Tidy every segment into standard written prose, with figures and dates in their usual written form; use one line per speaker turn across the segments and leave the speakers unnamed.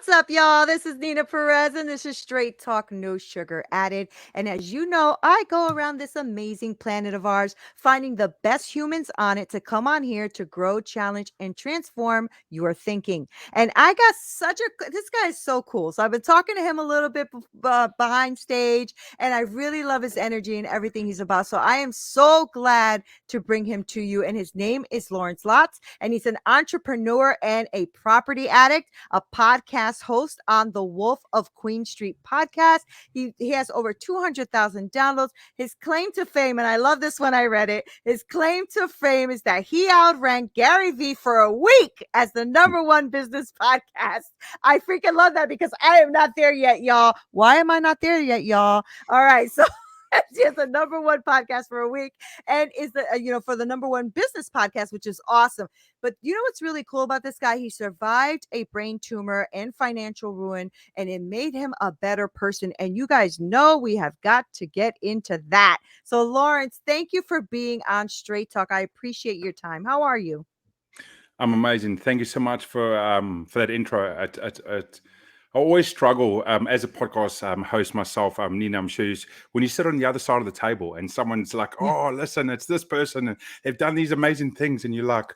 What's up, y'all? This is Neena Perez, and this is Straight Talk, No Sugar Added. And as you know, I go around this amazing planet of ours, finding the best humans on it to come on here to grow, challenge, and transform your thinking. And I got this guy is so cool. So I've been talking to him a little bit behind stage, and I really love his energy and everything he's about. So I am so glad to bring him to you. And his name is Lawrence Lotze, and he's an entrepreneur and a property addict, a podcast host on the Wolf of Queen Street podcast. He has over 200,000 downloads. His claim to fame, and I love this when I read it, his claim to fame is that he outranked Gary Vee for a week as the #1 business podcast. I freaking love that because I am not there yet, y'all. Why am I not there yet, y'all? All right, so she has the #1 podcast for a week and is the for the #1 business podcast, which is awesome. But you know what's really cool about this guy? He survived a brain tumor and financial ruin, and it made him a better person. And you guys know we have got to get into that. So Lawrence, thank you for being on Straight Talk. I appreciate your time. How are you?
I'm amazing. Thank you so much for that intro. I always struggle as a podcast host myself, Nina. I'm sure when you sit on the other side of the table and someone's like, "Oh, listen, it's this person, and they've done these amazing things," and you're like,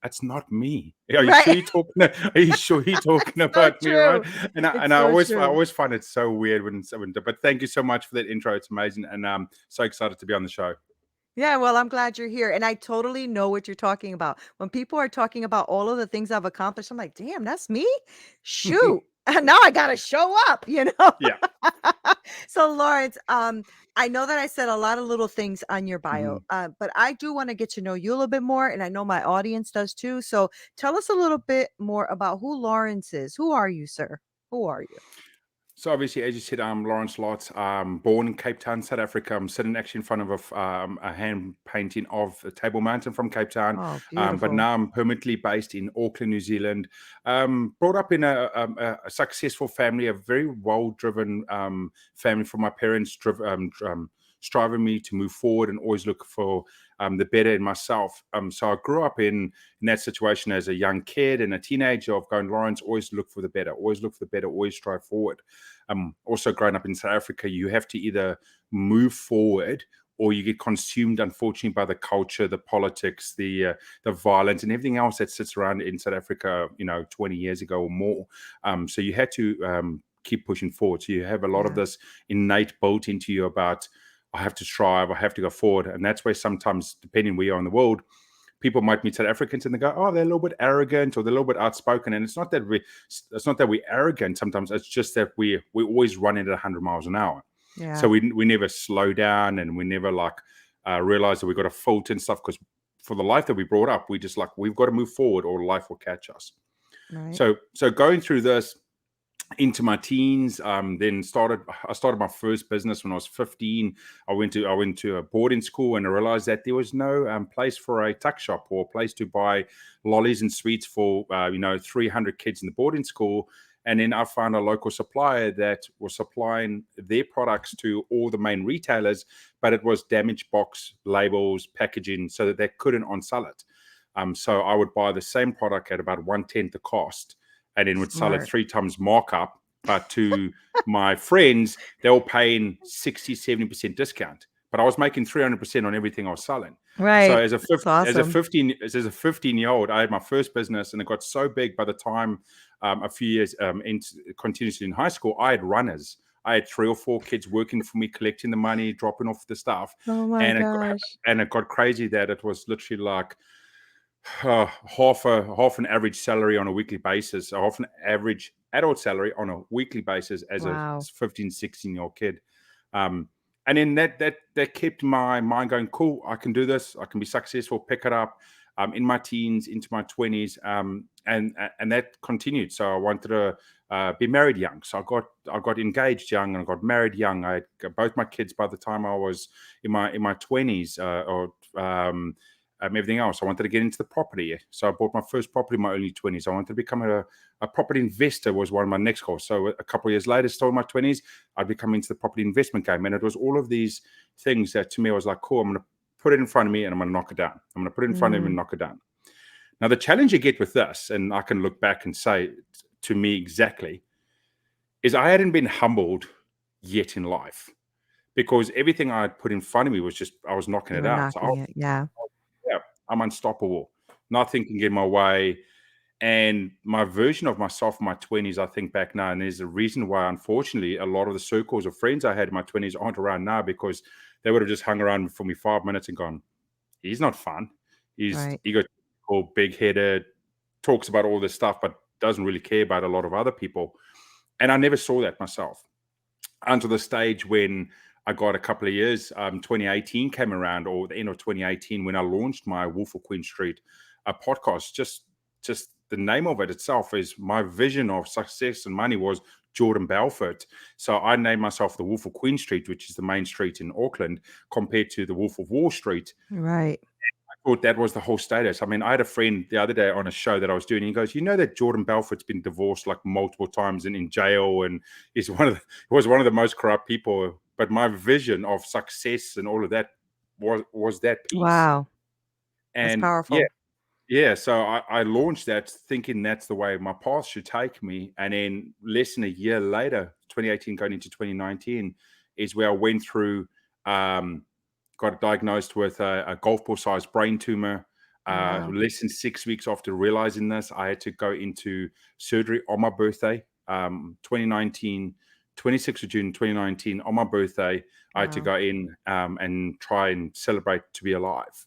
"That's not me." Are you
Right.
sure you're talking? Are you sure you're talking about me, right? And I always find it so weird when someone. But thank you so much for that intro. It's amazing, and I'm so excited to be on the show.
Yeah, well, I'm glad you're here. And I totally know what you're talking about. When people are talking about all of the things I've accomplished, I'm like, damn, that's me? Shoot. Now I gotta show up.
Yeah.
So Lawrence, I know that I said a lot of little things on your bio,
Mhm.
but I do want to get to know you a little bit more, and I know my audience does too. So tell us a little bit more about who Lawrence is. Who are you, sir? Who are you?
So obviously, as you said, I'm Lawrence Lotze. Born in Cape Town, South Africa. I'm sitting actually in front of a hand painting of Table Mountain from Cape Town.
Oh,
But
beautiful.
now I'm permanently based in Auckland, New Zealand. Brought up in a successful family, a very well-driven family from my parents, striving me to move forward and always look for the better in myself. So I grew up in that situation as a young kid and a teenager of going, Lawrence, always look for the better, always look for the better, always strive forward. Also growing up in South Africa, you have to either move forward or you get consumed, unfortunately, by the culture, the politics, the violence, and everything else that sits around in South Africa, 20 years ago or more. So you had to keep pushing forward. So you have a lot of
Yeah.
this innate built into you about, I have to strive, I have to go forward. And that's where sometimes, depending where you are in the world, people might meet South Africans and they go, "Oh, they're a little bit arrogant or they're a little bit outspoken." And it's not that we're arrogant. Sometimes it's just that we always running at 100 miles an hour.
Yeah.
So we never slow down and we never realize that we got to filter and stuff, because for the life that we brought up, we just we've got to move forward or life will catch us.
Right.
So going through this into my teens, then I started my first business when I was 15. I went to a boarding school and I realized that there was no place for a tuck shop or a place to buy lollies and sweets for 300 kids in the boarding school. And then I found a local supplier that was supplying their products to all the main retailers, but it was damaged box labels, packaging, so that they couldn't on-sell it. So I would buy the same product at about 1/10 the cost, and then would sell it
Smart.
3 times markup. But to my friends, they were paying 60-70% discount. But I was making 300% on everything I was selling. So
Right.
as a
That's awesome.
15-year-old, I had my first business, and it got so big by the time a few years continuously in high school, I had runners. I had 3 or 4 kids working for me, collecting the money, dropping off the stuff,
Oh my
and
gosh.
it got crazy that it was literally like half an average salary on a weekly basis, half an average adult salary on a weekly basis as a
Wow.
15, 16-year-old kid. And then that kept my mind going, cool, I can do this, I can be successful, pick it up in my teens, into my 20s. And that continued. So I wanted to be married young. So I got engaged young and I got married young. I had both my kids by the time I was in my 20s, everything else. I wanted to get into the property. So I bought my first property in my early 20s. I wanted to become a property investor, was one of my next goals. So a couple of years later, still in my 20s, I'd become into the property investment game. And it was all of these things that to me, I was like, cool, I'm going to put it in front of me and I'm going to knock it down. I'm going to put it in front of me and knock it down. Now, the challenge you get with this, and I can look back and say to me exactly is I hadn't been humbled yet in life, because everything I had put in front of me was just, I was knocking
You
it
were
out. So
knocking it. Yeah.
yeah, I'm unstoppable. Nothing can get in my way. And my version of myself in my 20s, I think back now, and there's a reason why, unfortunately, a lot of the circles of friends I had in my 20s aren't around now, because they would have just hung around for me 5 minutes and gone, he's not fun. He's
Right.
egotistical, big headed, talks about all this stuff, but doesn't really care about a lot of other people. And I never saw that myself until the stage when I got a couple of years. 2018 came around, or the end of 2018, when I launched my Wolf of Queen Street podcast. Just the name of it itself is my vision of success and money was Jordan Belfort. So I named myself the Wolf of Queen Street, which is the main street in Auckland, compared to the Wolf of Wall Street.
Right.
Thought that was the whole status. I mean, I had a friend the other day on a show that I was doing, and he goes, "You know that Jordan Belfort's been divorced like multiple times and in jail, and he's was one of the most corrupt people." But my vision of success and all of that was that piece.
Wow. That's
And yeah,
powerful.
yeah. So I launched that thinking that's the way my path should take me. And then less than a year later, 2018 going into 2019, is where I went through, got diagnosed with a golf ball sized brain tumor.
Wow.
Less than 6 weeks after realizing this, I had to go into surgery on my birthday, 2019, 26th of June, 2019, on my birthday. I had to
Wow.
go in and try and celebrate to be alive.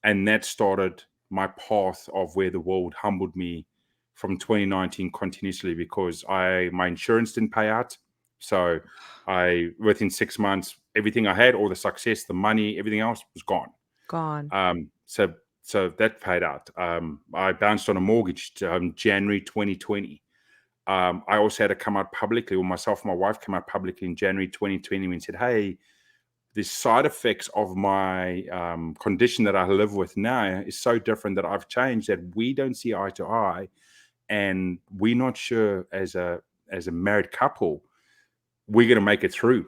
And that started my path of where the world humbled me from 2019 continuously, because my insurance didn't pay out. So I, within 6 months, everything I had, all the success, the money, everything else was gone.
Gone.
So that paid out. I bounced on a mortgage January 2020. I also had to come out publicly, or myself and my wife came out publicly in January 2020 and said, hey, the side effects of my condition that I live with now is so different, that I've changed, that we don't see eye to eye, and we're not sure as a married couple we're going to make it through.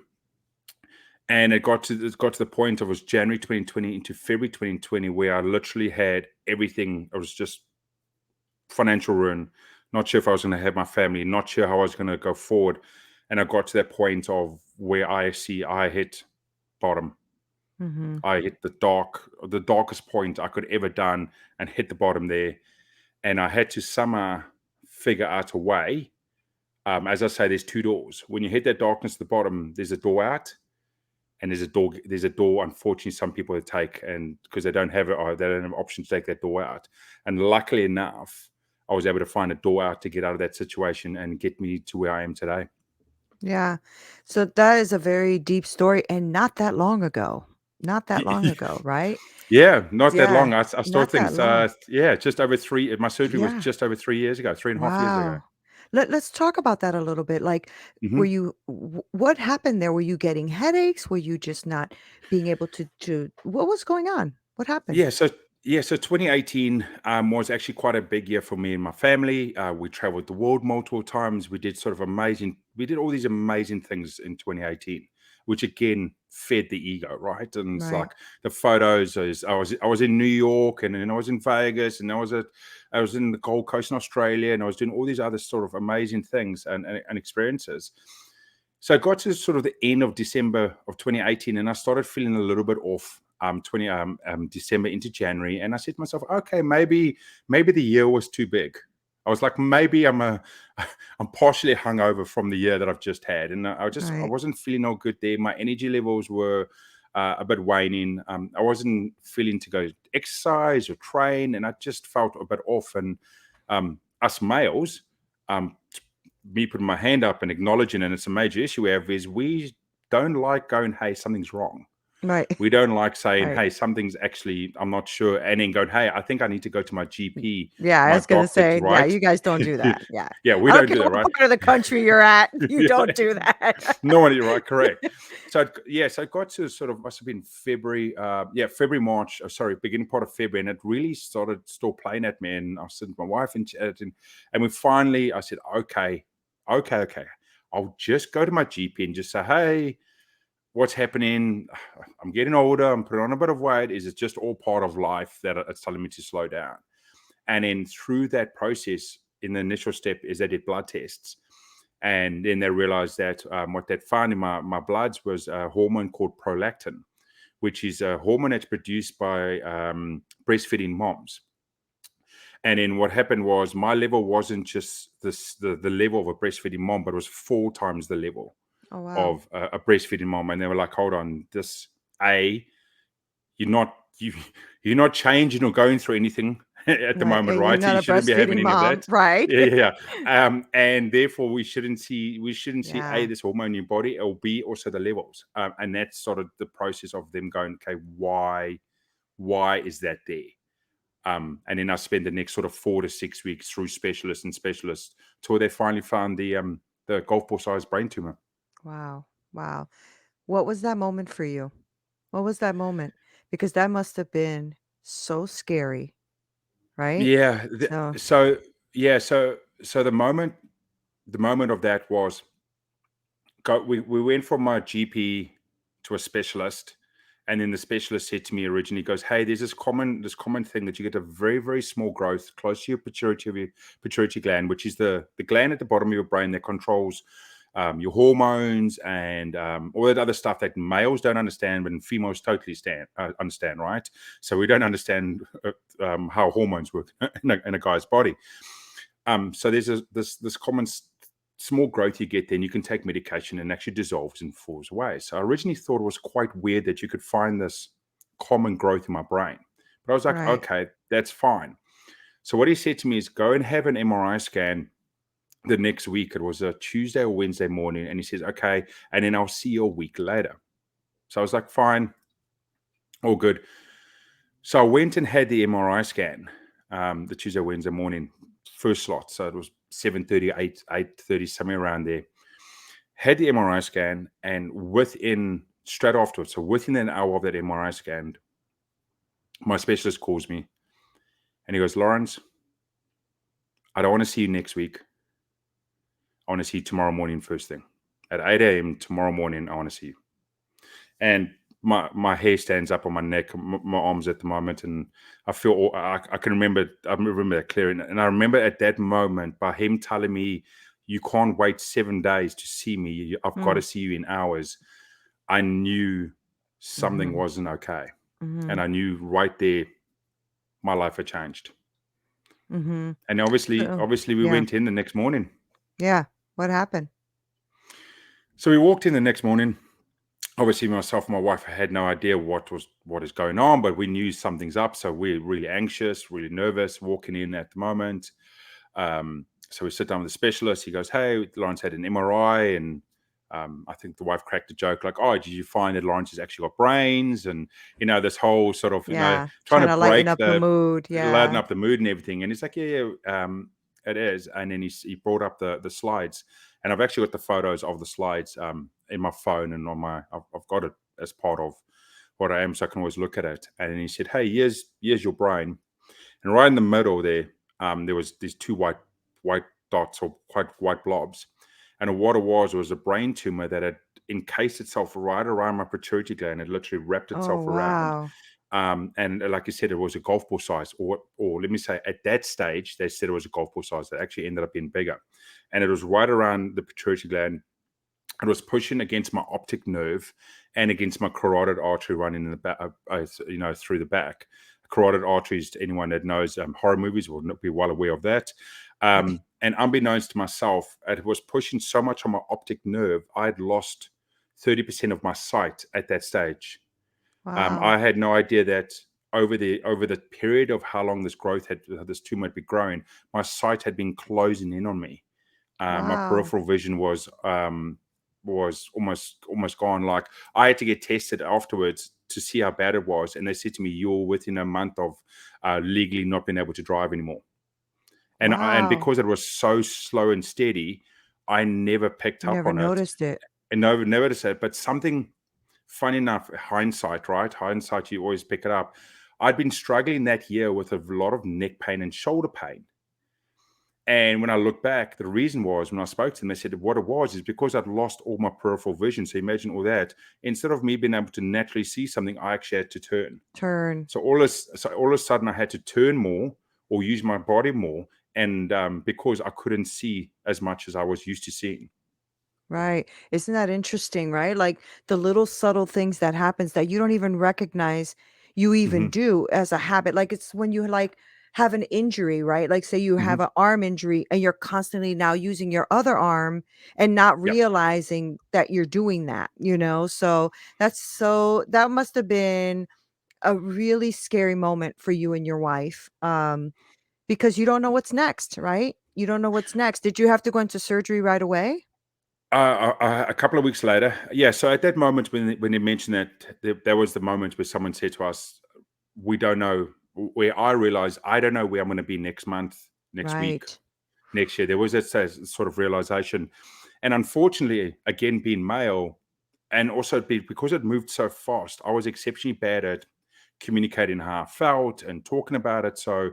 And it got to the point of, it was January 2020 into February 2020, where I literally had everything. I was just financial ruin, not sure if I was going to have my family, not sure how I was going to go forward. And I got to that point of where I hit bottom.
Mm-hmm.
I hit the darkest point I could ever done, and hit the bottom there. And I had to somehow figure out a way. As I say, there's two doors. When you hit that darkness at the bottom, there's a door out, and there's a door. There's a door. Unfortunately, some people take, and because they don't have it, or they don't have an option to take that door out. And luckily enough, I was able to find a door out to get out of that situation and get me to where I am today.
Yeah. So that is a very deep story, and not that long ago. Not that long ago, right?
Yeah, not that
Yeah.
long. I saw
Not that
things.
long.
Yeah, just over three. My surgery was
Yeah.
just over 3 years ago, 3.5 years ago.
Wow. Let's talk about that a little bit. Like, were
Hmm.
you what happened there? Were you getting headaches? Were you just not being able to what was going on? What happened?
Yeah, so 2018 was actually quite a big year for me and my family. We traveled the world multiple times. We did we did all these amazing things in 2018, which again fed the ego, right? And it's
Right.
like the photos is, I was in New York, and then I was in Vegas, and I was in the Gold Coast in Australia, and I was doing all these other sort of amazing things and experiences. So I got to sort of the end of December of 2018, and I started feeling a little bit off. 20 December into January, and I said to myself, okay, maybe the year was too big. I was like, maybe I'm partially hungover from the year that I've just had, and I
Right.
wasn't feeling all good there. My energy levels were a bit waning. I wasn't feeling to go exercise or train, and I just felt a bit off. And us males, um, me putting my hand up and acknowledging, and it's a major issue we have, is we don't like going, hey, something's wrong.
Right.
We don't like saying,
Right.
hey, something's actually, I'm not sure. And then going, hey, I think I need to go to my GP,
Yeah, I
my
was gonna
doctor to
say, yeah,
write.
you guys don't do that. Yeah.
Yeah, we
I don't
don't
care
do that,
what
right?
part of the country you're at, you
Yeah,
don't do that.
no one, you're right, correct. So so it got to sort of, must have been February, February, March, sorry, beginning part of February, and it really started still playing at me. And I was sitting with my wife and chatting, and we finally, I said, okay, I'll just go to my GP and just say, hey, what's happening? I'm getting older. I'm putting on a bit of weight. Is it just all part of life that it's telling me to slow down? And then through that process, in the initial step is they did blood tests. And then they realized that what they'd found in my bloods was a hormone called prolactin, which is a hormone that's produced by breastfeeding moms. And then what happened was my level wasn't just the level of a breastfeeding mom, but it was 4 times the level
Oh, wow.
of a breastfeeding mom. And they were like, hold on, this you're not you you're not changing or going through anything at the
Right.
moment,
And you're
right? So
not
you
a
shouldn't be having
breastfeeding
any of
mom,
that.
right?
And therefore we shouldn't see
Yeah.
this hormone in your body, or B, also the levels. And that's sort of the process of them going, okay, why is that there? And then I spent the next sort of 4 to 6 weeks through specialists till they finally found the golf ball sized brain tumor.
Wow. Wow. What was that moment for you? What was that moment? Because that must have been so scary, right?
Yeah.
So,
So the moment of that was we went from my GP to a specialist, and then the specialist said to me originally, goes, "Hey, there's this common thing that you get a very very small growth close to your pituitary gland, which is the gland at the bottom of your brain that controls your hormones and all that other stuff that males don't understand, but females totally understand, right? So we don't understand how hormones work in a guy's body. So there's this common small growth you get, then you can take medication and actually dissolves and falls away. So I originally thought it was quite weird that you could find this common growth in my brain, but I was like,
right.
okay, that's fine. So what he said to me is go and have an MRI scan the next week. It was a Tuesday or Wednesday morning, and he says, okay, and then I'll see you a week later. So I was like, fine, all good. So I went and had the MRI scan the Tuesday, Wednesday morning, first slot. So it was 7:30, 8:30, somewhere around there. Had the MRI scan, and straight afterwards, so within an hour of that MRI scan, my specialist calls me and he goes, Lawrence, I don't want to see you next week. I want to see you tomorrow morning, first thing. At 8 a.m. tomorrow morning, I want to see you. And my hair stands up on my neck, my arms at the moment, and I feel I can remember. I remember that clearly, and I remember at that moment by him telling me, "You can't wait 7 days to see me. I've got to
Mm.
see you in hours." I knew something
Mhm.
wasn't okay, and
Mhm.
I knew right there my life had changed.
Mhm.
And obviously,
So,
obviously, we
yeah.
went in the next morning.
Yeah. What happened?
So we walked in the next morning. Obviously, myself and my wife had no idea what is going on, but we knew something's up. So we're really anxious, really nervous walking in at the moment. So we sit down with the specialist. He goes, "Hey, Lawrence had an MRI," and I think the wife cracked a joke like, "Oh, did you find that Lawrence has actually got brains?" And this whole sort of
Yeah.
trying
Trying
to
to lighten
break
up the
the
mood.
lighten
Yeah.
up the mood and everything. And he's like, "Yeah, it is." And then he brought up the slides, and I've actually got the photos of the slides in my phone and on I've got it as part of what I am, so I can always look at it. And then he said, "Hey, here's your brain." And right in the middle there was these two white dots or quite white blobs. And what it was a brain tumor that had encased itself right around my pituitary gland. It literally wrapped
Oh,
itself around.
wow.
And like I said, it was a golf ball size, or let me say, at that stage, they said it was a golf ball size. That actually ended up being bigger, and it was right around the pituitary gland. It was pushing against my optic nerve and against my carotid artery running in the back, through the back. Carotid arteries, to anyone that knows horror movies, will be well aware of that.
Right.
And unbeknownst to myself, it was pushing so much on my optic nerve, I had lost 30% of my sight at that stage.
Wow.
I had no idea that over the period of how long this tumor had been growing, my sight had been closing in on me. My
Wow.
peripheral vision was almost gone. Like I had to get tested afterwards to see how bad it was, and they said to me, "You're within a month of legally not being able to drive anymore." And
Wow.
because it was so slow and steady, I never picked
You
up
never
on it,
noticed it.
and never noticed it. But something funny enough, hindsight, right? Hindsight, you always pick it up. I'd been struggling that year with a lot of neck pain and shoulder pain. And when I look back, the reason was when I spoke to them, they said what it was is because I'd lost all my peripheral vision. So imagine all that. Instead of me being able to naturally see something, I actually had to turn.
Turn.
So all of a sudden, I had to turn more or use my body more and because I couldn't see as much as I was used to seeing.
Right. Isn't that interesting, right? Like the little subtle things that happens that you don't even recognize you even
Hmm.
do as a habit. Like it's when you like have an injury, right? Like say you have
Hmm.
an arm injury and you're constantly now using your other arm and not
Yeah.
realizing that you're doing that. So that must have been a really scary moment for you and your wife. Because you don't know what's next, right? You don't know what's next. Did you have to go into surgery right away?
A couple of weeks later, yeah. So at that moment, when they mentioned that, there was the moment where someone said to us, "We don't know." Where I realized I don't know where I'm going to be next month, next week,
Right.
next year. There was that sort of realization, and unfortunately, again being male, and also because it moved so fast, I was exceptionally bad at communicating how I felt and talking about it. So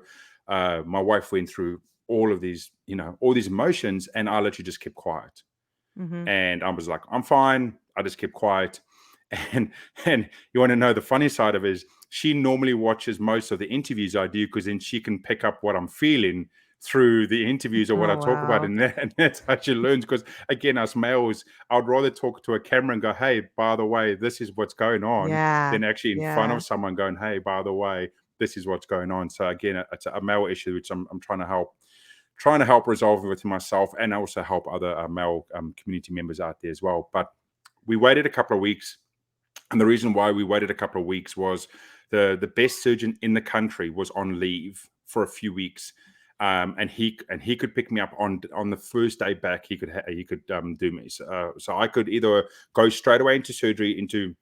my wife went through all of these, all these emotions, and I literally just kept quiet.
Mhm.
And I was like, I'm fine. I just kept quiet. And and you want to know the funny side of it is she normally watches most of the interviews I do because then she can pick up what I'm feeling through the interviews or what I
Oh,
talk about.
wow.
And that's how she learns. Because again, us males, I'd rather talk to a camera and go, hey, by the way, this is what's going on,
Yeah.
than actually in front
Yeah.
of someone going, hey, by the way, this is what's going on. So again, it's a male issue which I'm trying to help resolve it within myself and also help other male community members out there as well. But we waited a couple of weeks, and the reason why we waited a couple of weeks was the best surgeon in the country was on leave for a few weeks. And he could pick me up on the first day back. He could do me. So I could either go straight away into surgery, into,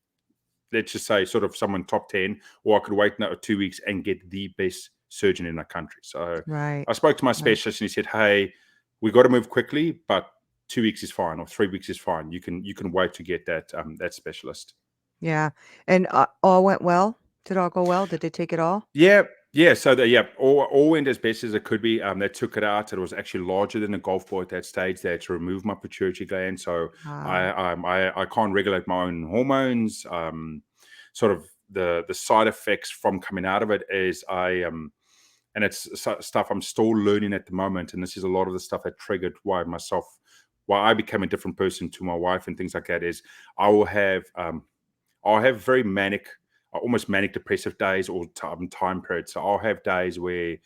let's just say, sort of someone top 10, or I could wait another 2 weeks and get the best surgeon in the country. So
Right.
I spoke to my
Right.
specialist and he said, hey, we got to move quickly, but 2 weeks is fine, or 3 weeks is fine. You can wait to get that specialist.
Yeah. And, all went well? Did all go well? Did they take it all?
Yeah, yeah. So all went as best as it could be. They took it out. It was actually larger than a golf ball at that stage. They had to remove my pituitary gland, so
Wow.
I can't regulate my own hormones. Sort of the side effects from coming out of it is and it's stuff I'm still learning at the moment. And this is a lot of the stuff that triggered why I became a different person to my wife and things like that. Is I will have I'll have very manic, almost manic depressive days or time periods. So I'll have days where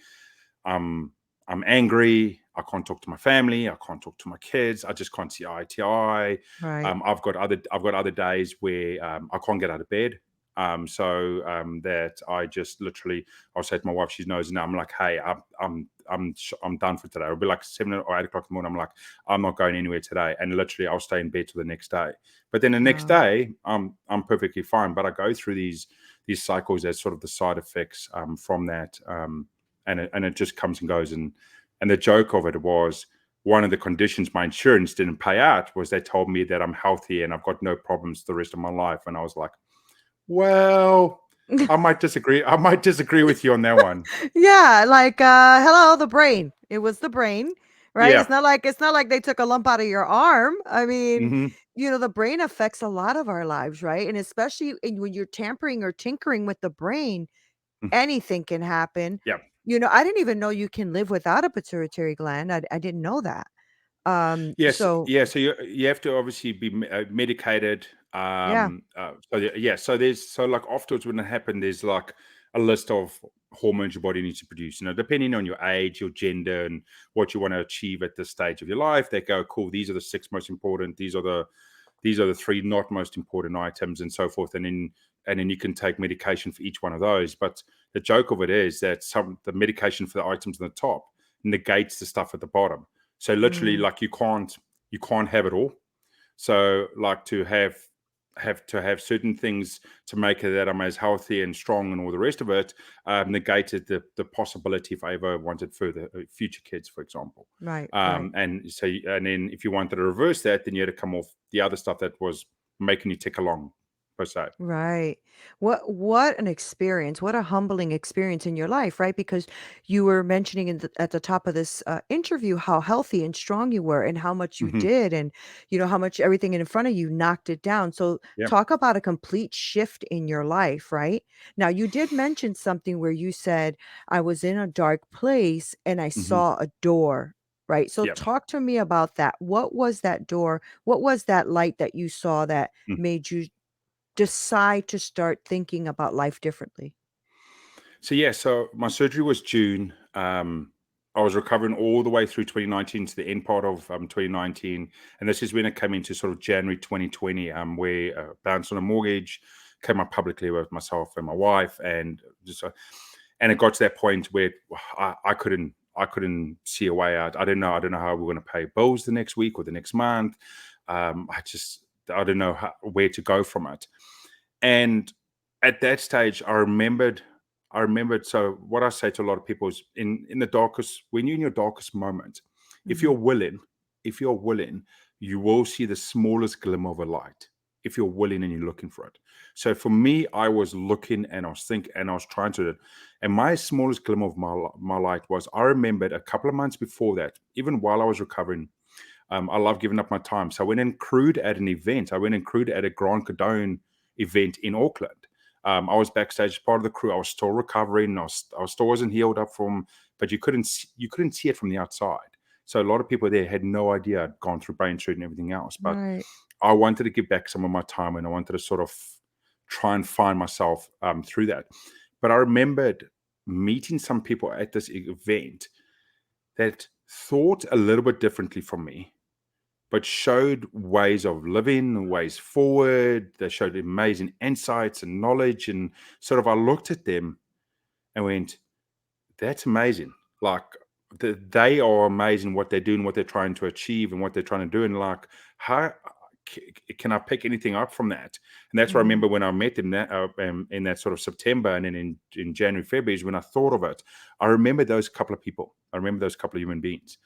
um, I'm angry. I can't talk to my family. I can't talk to my kids. I just can't see eye to eye.
Right.
I've got other days where I can't get out of bed. That I just literally, I'll say to my wife, she knows, and I'm like, hey, I'm done for today. It'll be like 7 or 8 o'clock in the morning. I'm like, I'm not going anywhere today, and literally, I'll stay in bed till the next day. But then the next
Wow.
day, I'm perfectly fine. But I go through these cycles as sort of the side effects from that. And it just comes and goes. And the joke of it was, one of the conditions my insurance didn't pay out was they told me that I'm healthy and I've got no problems the rest of my life. And I was like, well, I might disagree. I might disagree with you on that one.
Yeah, like, hello, the brain. It was the brain, right?
Yeah.
It's not like they took a lump out of your arm. I mean,
Hmm.
the brain affects a lot of our lives, right? And especially when you're tampering or tinkering with the brain, anything can happen.
Yeah.
I didn't even know you can live without a pituitary gland. I didn't know that.
Yes,
So
yeah. So you have to obviously be medicated.
yeah.
So like afterwards when it happened, there's like a list of hormones your body needs to produce. Depending on your age, your gender, and what you want to achieve at this stage of your life, they go, cool. These are the six most important. These are the three not most important items, and so forth. And then you can take medication for each one of those. But the joke of it is that the medication for the items on the top negates the stuff at the bottom. So literally,
Mm,
like you can't have it all. So like to have certain things to make it that I'm as healthy and strong and all the rest of it, negated the possibility if I ever wanted further future kids, for example.
right, right.
And then if you wanted to reverse that, then you had to come off the other stuff that was making you tick along. per se.
Right. What an experience. What a humbling experience in your life, right? Because you were mentioning at the top of this interview how healthy and strong you were and how much you
Hmm.
did and how much everything in front of you knocked it down. So
Yeah.
talk about a complete shift in your life, right? Now you did mention something where you said I was in a dark place and I
Hmm.
saw a door, right? So
Yeah.
talk to me about that. What was that door? What was that light that you saw that
Mm.
made you decide to start thinking about life differently?
So yeah, so my surgery was June. I was recovering all the way through 2019 to the end part of 2019, and this is when it came into sort of January 2020, where bounced on a mortgage, came up publicly with myself and my wife, and and it got to that point where I couldn't see a way out. I don't know how we are going to pay bills the next week or the next month. I don't know where to go from it. And at that stage, I remembered. So what I say to a lot of people is, in the darkest, when you're in your darkest moment, if you're
Mhm.
willing, if you're willing, you will see the smallest glimmer of a light. If you're willing and you're looking for it. So for me, I was looking and I was thinking and I was trying to, and my smallest glimmer of my light was, I remembered a couple of months before that, even while I was recovering, I love giving up my time. So I went and crewed at an event. I went and crewed at a Grand Cadone event in Auckland. I was backstage, part of the crew. I was still recovering. I still wasn't healed up from, but you couldn't see it from the outside. So a lot of people there had no idea I'd gone through brain surgery and everything else. But
Right.
I wanted to give back some of my time, and I wanted to sort of try and find myself through that. But I remembered meeting some people at this event that thought a little bit differently from me, but showed ways of living, ways forward. They showed amazing insights and knowledge. And sort of, I looked at them and went, that's amazing. Like, they are amazing what they're doing, what they're trying to achieve, and what they're trying to do. And like, how can I pick anything up from that? And that's what I
Mhm.
remember when I met them in that sort of September, and then in January, February is when I thought of it. I remember those couple of people. I remember those couple of human beings.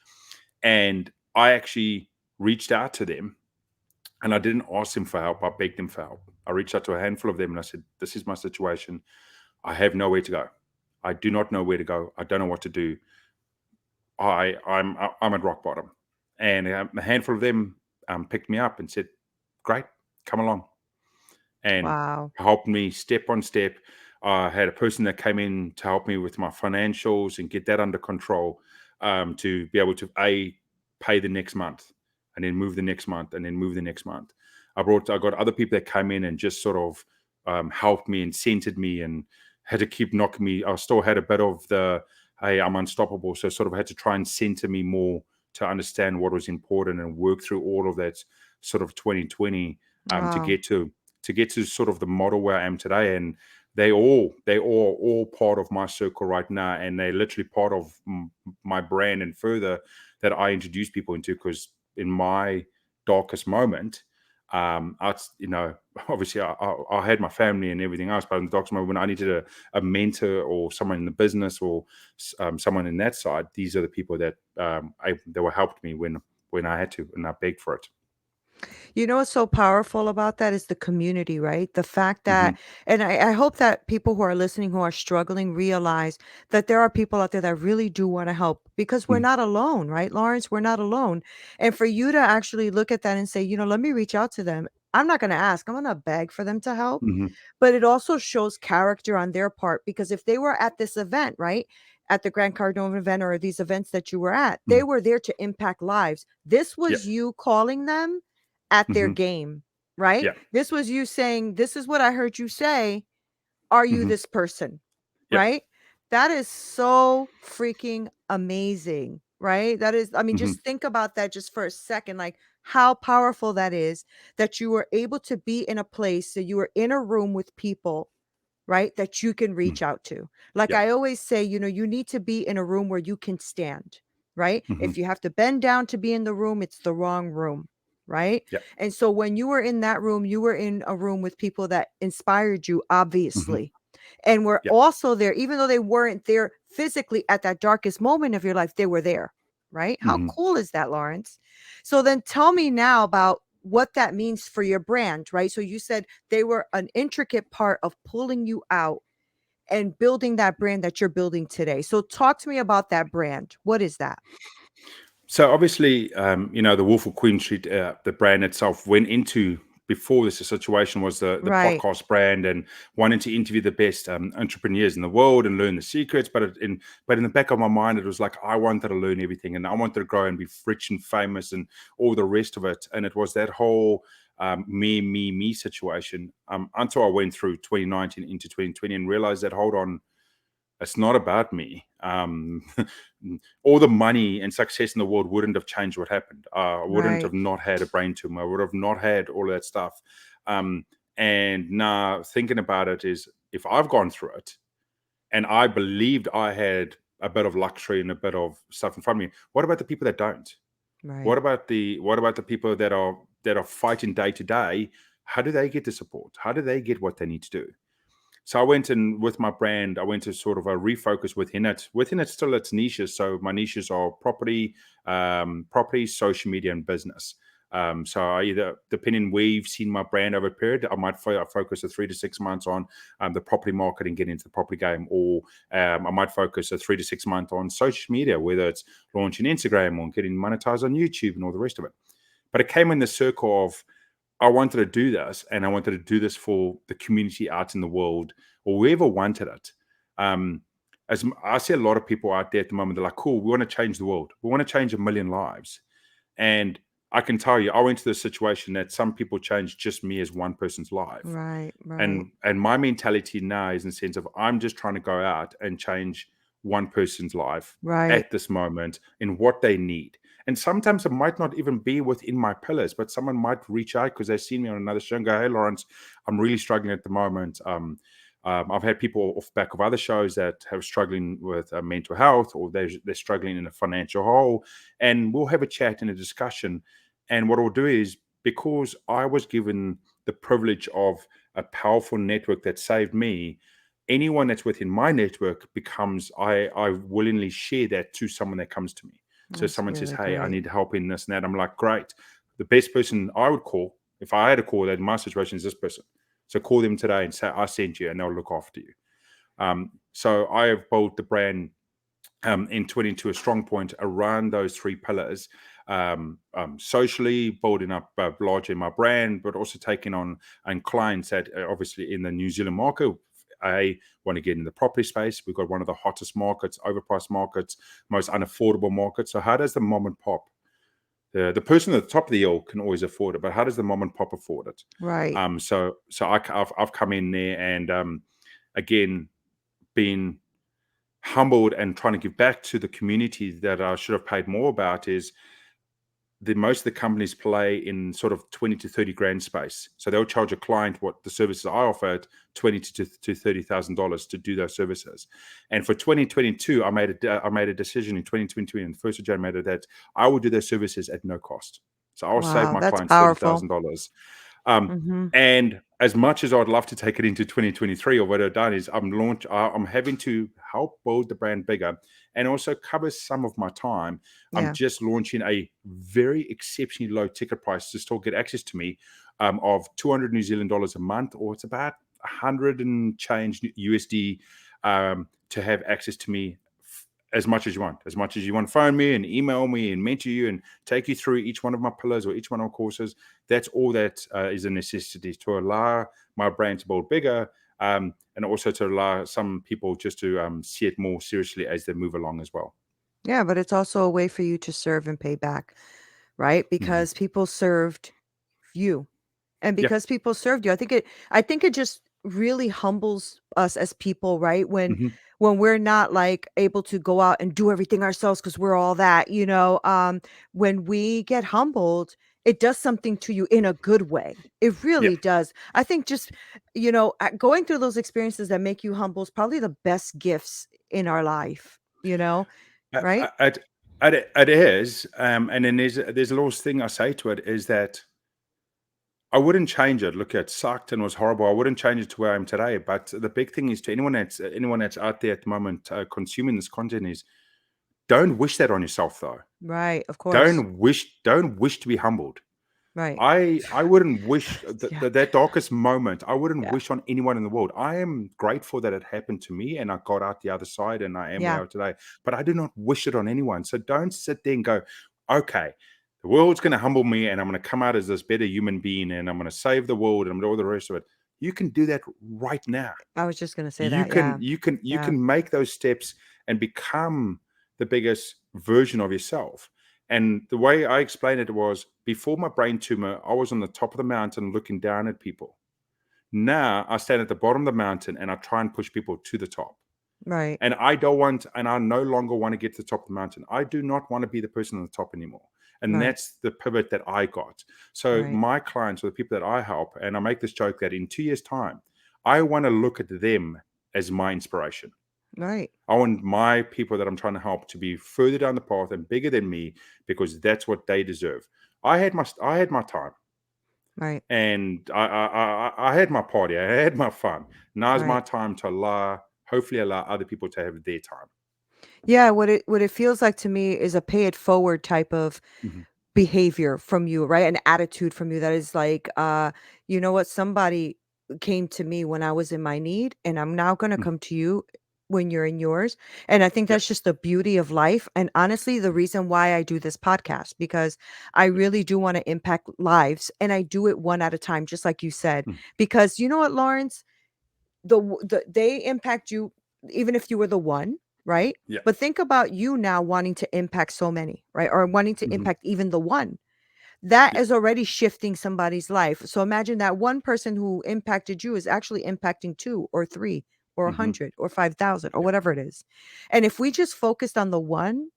And I actually reached out to them, and I didn't ask them for help. I begged them for help. I reached out to a handful of them and I said, this is my situation. I have nowhere to go. I do not know where to go. I don't know what to do. I'm at rock bottom. And a handful of them picked me up and said, great, come along, and
Wow.
helped me step on step. I had a person that came in to help me with my financials and get that under control, to be able to pay the next month, and then move the next month, and then move the next month. I got other people that came in and just sort of helped me and centered me, and had to keep knocking me. I still had a bit of the, hey, I'm unstoppable. So sort of had to try and center me more to understand what was important and work through all of that sort of 2020, to
Wow.
get to sort of the model where I am today. And they all part of my circle right now, and they're literally part of my brand and further that I introduce people into. Because in my darkest moment, obviously I had my family and everything else, but in the darkest moment when I needed a mentor or someone in the business, or someone in that side, these are the people that that were helped me when I had to, and I begged for it.
You know what's so powerful about that is the community, right? The fact
Hmm.
that, and I hope that people who are listening who are struggling realize that there are people out there that really do want to help because we're not alone, right, Lawrence? We're not alone. And for you to actually look at that and say, let me reach out to them. I'm not going to ask, I'm going to beg for them to help.
Hmm.
But it also shows character on their part because if they were at this event, right? At the Grand Cardone event or these events that you were at, they
Hmm.
were there to impact lives. This
Yep.
was you calling them at their
Hmm.
game, right?
Yeah.
This was you saying, "This is what I heard you say. Are you
Hmm.
this person?"
Yep.
Right? That is so freaking amazing, right? That is, I mean,
Hmm.
just think about that just for a second, like how powerful that is that you were able to be in a place that you were in a room with people, right? That you can
Hmm.
reach out to. Like
Yep.
I always say, you need to be in a room where you can stand, right?
Hmm.
If you have to bend down to be in the room, it's the wrong room, right?
Yep.
And so when you were in that room, you were in a room with people that inspired you,
Hmm.
obviously. And were
Yep.
also there, even though they weren't there physically at that darkest moment of your life, they were there, right? How
Hmm.
cool is that, Lawrence? So then tell me now about what that means for your brand, right? So you said they were an intricate part of pulling you out and building that brand that you're building today. So talk to me about that brand. What is that?
So obviously, the Wolf of Queen Street, the brand itself went into before this situation was the
Right,
podcast brand and wanting to interview the best entrepreneurs in the world and learn the secrets. But in the back of my mind, it was like I wanted to learn everything and I wanted to grow and be rich and famous and all the rest of it. And it was that whole me situation until I went through 2019 into 2020 and realized that hold on, it's not about me. All the money and success in the world wouldn't have changed what happened. I wouldn't
right,
have not had a brain tumor. I would have not had all of that stuff. And now thinking about it is if I've gone through it and I believed I had a bit of luxury and a bit of stuff in front of me, what about the people that don't?
right,
What about the people that are fighting day to day? How do they get the support? How do they get what they need to do? So I went in with my brand. I went to sort of a refocus within it. Within it, still its niches. So my niches are property, social media, and business. So I either, depending where you've seen my brand over a period, I might focus a 3 to 6 months on the property market and get into the property game, or I might focus a 3 to 6 month on social media, whether it's launching Instagram or getting monetized on YouTube and all the rest of it. But it came in the circle of I wanted to do this, and I wanted to do this for the community out in the world, or whoever wanted it. As I see a lot of people out there at the moment, they're like, "Cool, we want to change the world. We want to change 1 million lives." And I can tell you, I went to the situation that some people changed just me as one person's life.
right, right,
And my mentality now is in the sense of I'm just trying to go out and change one person's life
right.
at this moment in what they need. And sometimes it might not even be within my pillars, but someone might reach out because they've seen me on another show and go, "Hey, Lawrence, I'm really struggling at the moment." I've had people off the back of other shows that have struggling with mental health, or they're struggling in a financial hole, and we'll have a chat and a discussion. And what I'll do is, because I was given the privilege of a powerful network that saved me, anyone that's within my network becomes I willingly share that to someone that comes to me. So
That's
someone says,
really
"Hey, I
great.
need help in this and that." I'm like, "Great." The best person I would call if I had a call that in my situation is this person. So call them today and say, "I sent you," and they'll look after you. So I have built the brand in 20 to a strong point around those 3 pillars. Socially building up largely my brand, but also taking on and clients that obviously in the New Zealand market. I want to get in the property space. We've got one of the hottest markets, overpriced markets, most unaffordable markets. So how does the mom and pop, the person at the top of the hill can always afford it, but how does the mom and pop afford it?
Right.
I've come in there and again been humbled and trying to give back to the community that I should have paid more about is most of the companies play in sort of 20 to 30 grand space. So they'll charge a client what the services I offer at 20 to $30,000 to do those services. And for 2022, I made a decision in 2022 and the first of January that I will do those services at no cost. So I'll save
Wow,
my
that's
clients
powerful.
$30,000. Um,
Mhm.
and as much as I'd love to take it into 2023, or what I've done is I'm having to help build the brand bigger and also cover some of my time. I'm
Yeah.
just launching a very exceptionally low ticket price to still get access to me of 200 New Zealand dollars a month, or it's about 100 and change USD to have access to me as much as you want. As much as you want to phone me and email me and mentor you and take you through each one of my pillars or each one of my courses, that's all that is a necessity to allow my brand to build bigger, and also to allow some people just to see it more seriously as they move along as well.
Yeah, but it's also a way for you to serve and pay back, right?
Hmm.
Because people served you. And
Yeah.
because people served you, I think it just really humbles us as people, right?
Hmm.
When we're not like able to go out and do everything ourselves because we're all that, when we get humbled, it does something to you in a good way. It
Yeah.
really does. I think just, going through those experiences that make you humble is probably the best gifts in our life,
Uh,
right?
It, it is. And then there's a little thing I say to it is that I wouldn't change it. Look, it sucked and was horrible. I wouldn't change it to where I am today. But the big thing is to anyone that's out there at the moment consuming this content is don't wish that on yourself though.
Right, of course.
Don't wish to be humbled.
Right.
I wouldn't wish
Yeah.
that darkest moment. I wouldn't
Yeah.
wish on anyone in the world. I am grateful that it happened to me and I got out the other side and I am where I
Yeah.
am today. But I do not wish it on anyone. So don't sit there and go, okay, the world's going to humble me and I'm going to come out as this better human being and I'm going to save the world and I'm going to do all the rest of it. You can do that right now.
I was just gonna say
You
that.
can
Yeah.
you
Yeah.
can make those steps and become the biggest version of yourself. And the way I explained it was before my brain tumor, I was on the top of the mountain looking down at people. Now I stand at the bottom of the mountain and I try and push people to the top.
Right.
And I no longer want to get to the top of the mountain. I do not want to be the person on the top anymore. And
Right.
that's the pivot that I got. So
Right.
my clients or the people that I help, and I make this joke that in 2 years' time, I want to look at them as my inspiration.
Right.
I want my people that I'm trying to help to be further down the path and bigger than me because that's what they deserve. I had my time
Right.
and I had my party. I had my fun. Now's my
Right.
time to hopefully allow other people to have their time.
Yeah, what it feels like to me is a pay it forward type of
Mhm.
behavior from you, right? An attitude from you that is like, you know what, somebody came to me when I was in my need, and I'm now gonna
Mhm.
come to you when you're in yours. And I think
Yep.
that's just the beauty of life. And honestly, the reason why I do this podcast, because I
Yep.
really do want to impact lives, and I do it one at a time, just like you said.
Mm.
Because you know what, Lawrence? They impact you even if you were the one, right?
Yeah.
But think about you now wanting to impact so many, right? Or wanting to
Mhm.
impact even the one. That
Yeah.
is already shifting somebody's life. So imagine that one person who impacted you is actually impacting two or three or a
Mhm.
100 or 5,000 or
Yeah.
whatever it is. And if we just focused on the one,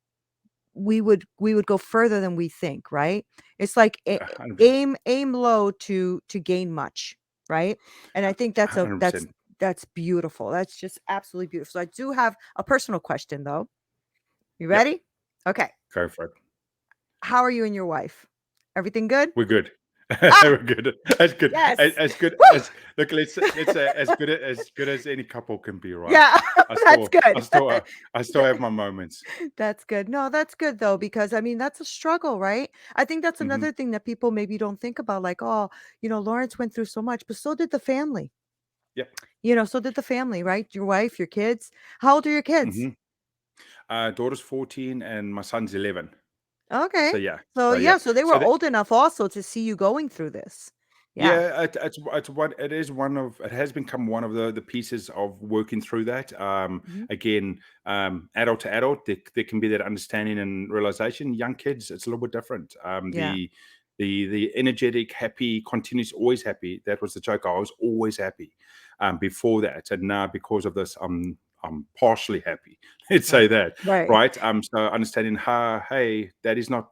we would go further than we think, right? It's like
100%.
aim low to gain much, right? And I think that's a
100%.
that's beautiful. That's just absolutely beautiful. So I do have a personal question though. You
Yep.
ready? Okay.
Go for it.
How are you and your wife? Everything good?
We're good.
Ah,
We're good. As good
yes.
as good
Woo!
as look. Let's say as good as any couple can be. Right.
Yeah,
I
that's
still I
good.
still I still have my moments.
That's good. No, that's good though, because I mean, that's a struggle, right? I think that's
Hmm.
another thing that people maybe don't think about, like, oh, Lawrence went through so much, but so did the family.
Yep.
So did the family, right? Your wife, your kids. How old are your kids?
Hmm. Daughter's 14 and my son's 11.
Okay.
So yeah.
So
So yeah.
yeah, so they were
So that
old enough also to see you going through this. Yeah.
Yeah, it's one. It is one of. It has become one of the pieces of working through that.
Mhm.
Again, adult to adult, there can be that understanding and realization. Young kids, it's a little bit different.
Yeah.
The energetic, happy, continuous, always happy. That was the joke. I was always happy before that, and now because of this, I'm partially happy. Let's say
Right.
that,
Right.
right? So understanding how, hey, that is not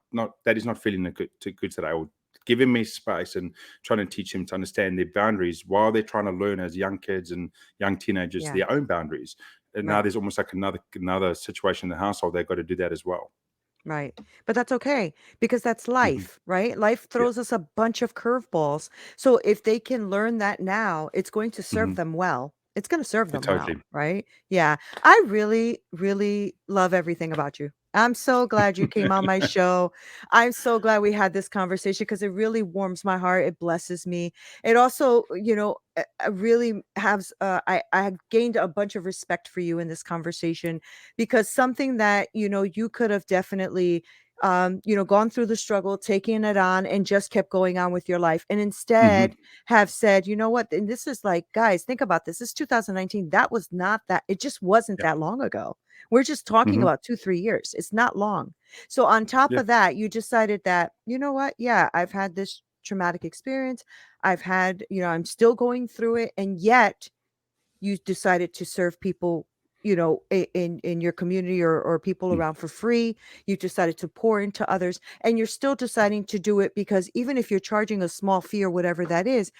feeling good today, or giving me space and trying to teach them to understand their boundaries while they're trying to learn as young kids and young teenagers
Yeah.
their own boundaries. And now
Right.
there's almost like another situation in the household. They've got to do that as well.
Right. But that's okay because that's
Hmm.
life, right? Life
Yeah.
throws us a bunch of curveballs. So if they can learn that now, it's going to serve
Hmm.
them well. It's going to serve
Yeah,
them well,
totally.
right? Yeah. I really, really love everything about you. I'm so glad you came on my show. I'm so glad we had this conversation because it really warms my heart. It blesses me. It also, really has, I have gained a bunch of respect for you in this conversation because something that you could have definitely gone through the struggle, taking it on, and just kept going on with your life, and
Hmm.
instead have said, you know what, and this is like, guys, think about this. This is 2019. That was not that, it just wasn't
Yeah.
that long ago. We're just talking
Hmm.
about 2-3 years. It's not long. So on top
Yeah.
of that, you decided that, you know what, yeah, I've had this traumatic experience. I've had, I'm still going through it, and yet you decided to serve people, in your community, or people
Mm.
around for free. You decided to pour into others, and you're still deciding to do it because even if you're charging a small fee or whatever that is,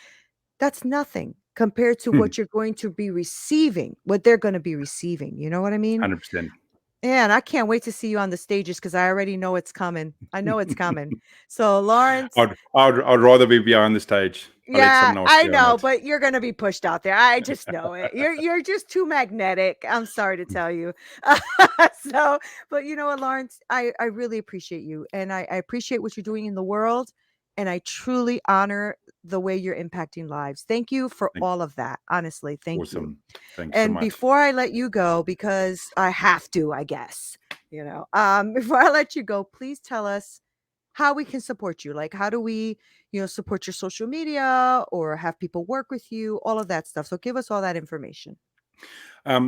that's nothing compared to what you're going to be receiving, what they're going to be receiving. You know what I mean?
100%.
Yeah, and I can't wait to see you on the stages because I already know it's coming. I know it's coming. So Lawrence,
I'd rather be behind the stage. I'll let
yeah,
someone else
I
be on
know,
that.
but you're gonna be pushed out there. I just know it. You're just too magnetic. I'm sorry to tell you. But you know what, Lawrence, I really appreciate you, and I appreciate what you're doing in the world. and I truly honor the way you're impacting lives. Thank you for
Thank,
all of that. Honestly, thank you.
awesome. Thanks so
And
much.
before I let you go, because I have to, I guess, before I let you go, please tell us how we can support you. Like, how do we, support your social media or have people work with you, all of that stuff. So give us all that information.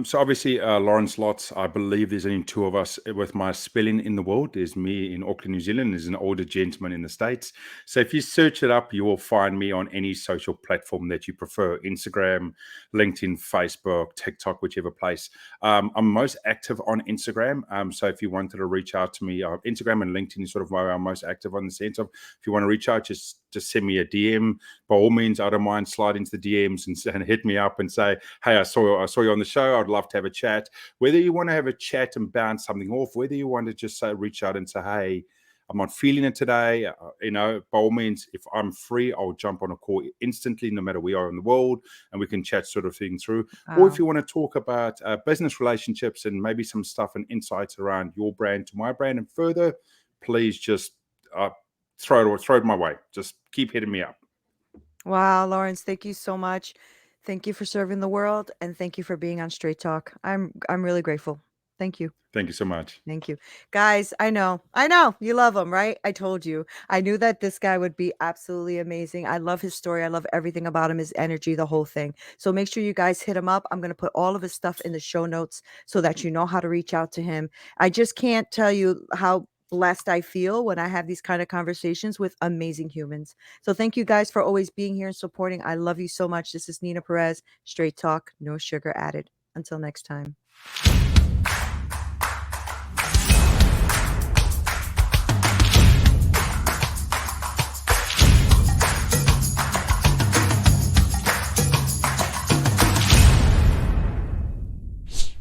So obviously, Lawrence Lotze, I believe there's only two of us with my spelling in the world. There's me in Auckland, New Zealand. There's an older gentleman in the States. So if you search it up, you will find me on any social platform that you prefer: Instagram, LinkedIn, Facebook, TikTok, whichever place. I'm most active on Instagram. So if you wanted to reach out to me, Instagram and LinkedIn is sort of where I'm most active on the sense of if you want to reach out, just send me a DM. By all means, I don't mind slide into the DMs and hit me up and say, hey, I saw you on the show. I'd love to have a chat. Whether you want to have a chat and bounce something off, whether you want to just say, reach out and say, hey, I'm not feeling it today. By all means, if I'm free, I'll jump on a call instantly, no matter where you are in the world, and we can chat sort of thing through. Or if
Wow.
you want to talk about business relationships and maybe some stuff and insights around your brand to my brand and further, please just throw it my way. Just keep hitting me up.
Wow, Lawrence, thank you so much. Thank you for serving the world and thank you for being on Straight Talk. I'm really grateful. Thank you.
Thank you so much.
Thank you. Guys, I know you love him, right? I told you. I knew that this guy would be absolutely amazing. I love his story. I love everything about him, his energy, the whole thing. So make sure you guys hit him up. I'm going to put all of his stuff in the show notes so that you know how to reach out to him. I just can't tell you how blessed I feel when I have these kind of conversations with amazing humans. So thank you guys for always being here and supporting. I love you so much. This is Neena Perez, Straight Talk, no sugar added. Until next time.